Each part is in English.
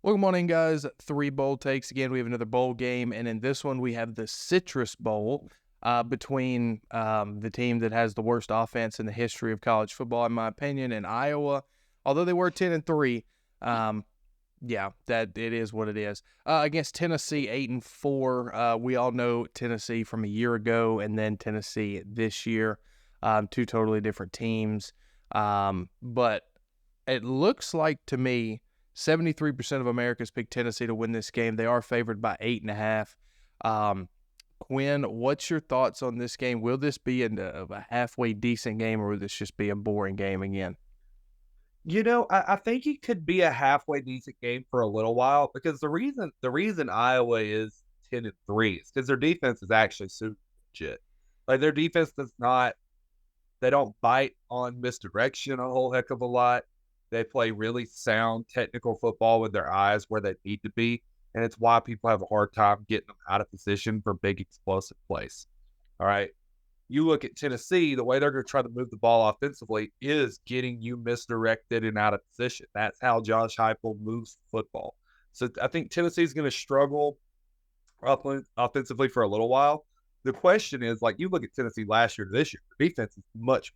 Well, good morning, guys. Three bowl takes. Again, we have another bowl game, and in this one, we have the Citrus Bowl between the team that has the worst offense in the history of college football, in my opinion, and Iowa. Although they were 10-3, yeah, that it is what it is. Against Tennessee, 8-4. We all know Tennessee from a year ago, and then Tennessee this year. Two totally different teams, but it looks like to me 73% of Americans picked Tennessee to win this game. They are favored by 8.5. Quinn, what's your thoughts on this game? Will this be a halfway decent game, or will this just be a boring game again? I think it could be a halfway decent game for a little while because the reason Iowa is 10-3 is because their defense is actually super legit. Like their defense does not they don't bite on misdirection a whole heck of a lot. They play really sound technical football with their eyes where they need to be, and it's why people have a hard time getting them out of position for big explosive plays. All right. You look at Tennessee, the way they're going to try to move the ball offensively is getting you misdirected and out of position. That's how Josh Heupel moves the football. So I think Tennessee's going to struggle offensively for a little while. The question is, like, you look at Tennessee last year to this year, the defense is much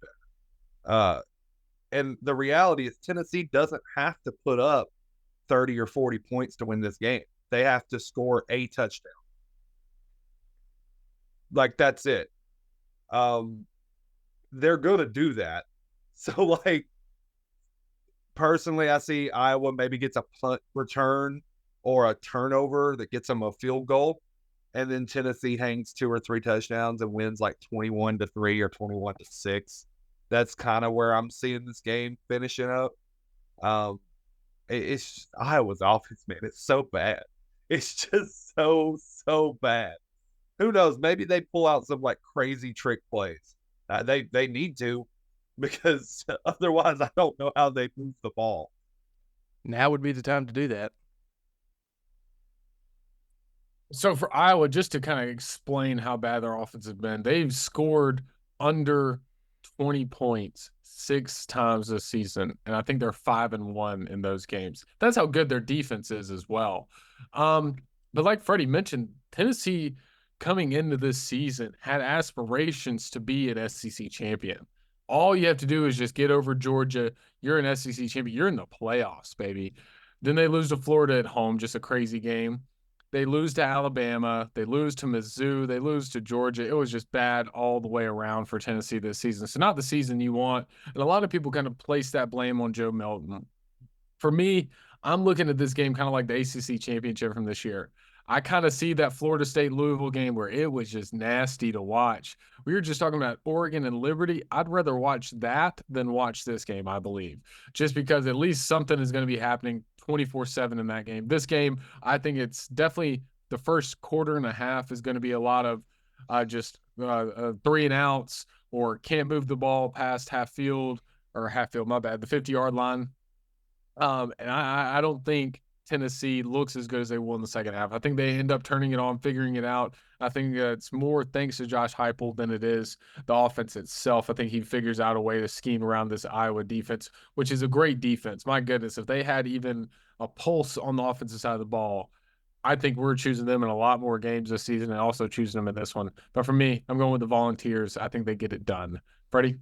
better. And the reality is, Tennessee doesn't have to put up 30 or 40 points to win this game. They have to score a touchdown. Like, that's it. Um, they're going to do that. So, like, personally, I see Iowa maybe gets a punt return or a turnover that gets them a field goal. And then Tennessee hangs 2 or 3 touchdowns and wins like 21-3 or 21-6. That's kind of where I'm seeing this game finishing up. Um, it's Iowa's offense, man. It's so bad. It's just so bad. Who knows? Maybe they pull out some like crazy trick plays. They need to because otherwise, I don't know how they move the ball. Now would be the time to do that. So for Iowa, just to kind of explain how bad their offense has been, they've scored under 20 points 6 times this season, and I think they're 5-1 in those games. That's how good their defense is as well. Um, but like Freddie mentioned, Tennessee coming into this season had aspirations to be an SEC champion. All you have to do is just get over Georgia. You're an SEC champion. You're in the playoffs, baby. Then they lose to Florida at home, just a crazy game. They lose to Alabama. They lose to Mizzou. They lose to Georgia. It was just bad all the way around for Tennessee this season. So not the season you want. And a lot of people kind of place that blame on Joe Milton. For me, I'm looking at this game kind of like the ACC championship from this year. I kind of see that Florida State Louisville game where it was just nasty to watch. We were just talking about Oregon and Liberty. I'd rather watch that than watch this game, I believe, just because at least something is going to be happening 24/7 in that game. This game, I think it's definitely the first quarter and a half is going to be a lot of just 3 and outs or can't move the ball past half field, my bad, the 50-yard line. And I don't think Tennessee looks as good as they will in the second half. I think they end up turning it on, figuring it out. I think it's more thanks to Josh Heupel than it is the offense itself. I think he figures out a way to scheme around this Iowa defense, which is a great defense. My goodness, if they had even a pulse on the offensive side of the ball, I think we're choosing them in a lot more games this season and also choosing them in this one. But for me, I'm going with the Volunteers. I think they get it done. Freddie?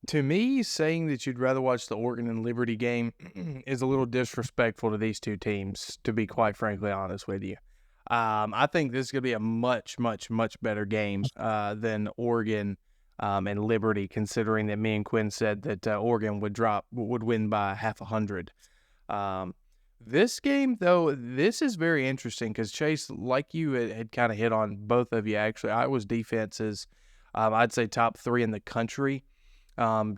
To me, saying that you'd rather watch the Oregon and Liberty game is a little disrespectful to these two teams, to be quite frankly honest with you. I think this is going to be a much, much, much better game than Oregon and Liberty, considering that me and Quinn said that Oregon would win by 50. This game, though, this is very interesting because, Chase, like you had kind of hit on, both of you actually, Iowa's defense is, I'd say, top 3 in the country.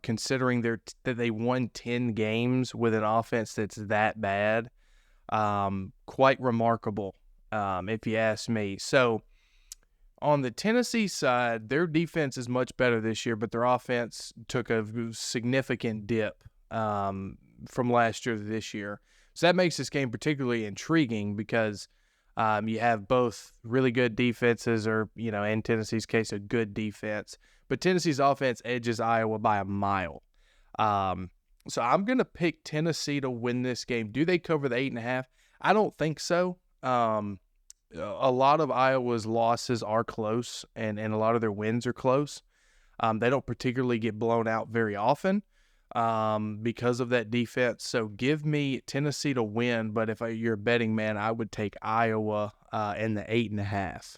Considering that they won 10 games with an offense that's that bad. Quite remarkable, if you ask me. So on the Tennessee side, their defense is much better this year, but their offense took a significant dip from last year to this year. So that makes this game particularly intriguing because you have both really good defenses, or, in Tennessee's case, a good defense. But Tennessee's offense edges Iowa by a mile. So I'm going to pick Tennessee to win this game. Do they cover the 8.5? I don't think so. A lot of Iowa's losses are close, and a lot of their wins are close. They don't particularly get blown out very often because of that defense. So give me Tennessee to win, but if you're a betting man, I would take Iowa in the 8.5.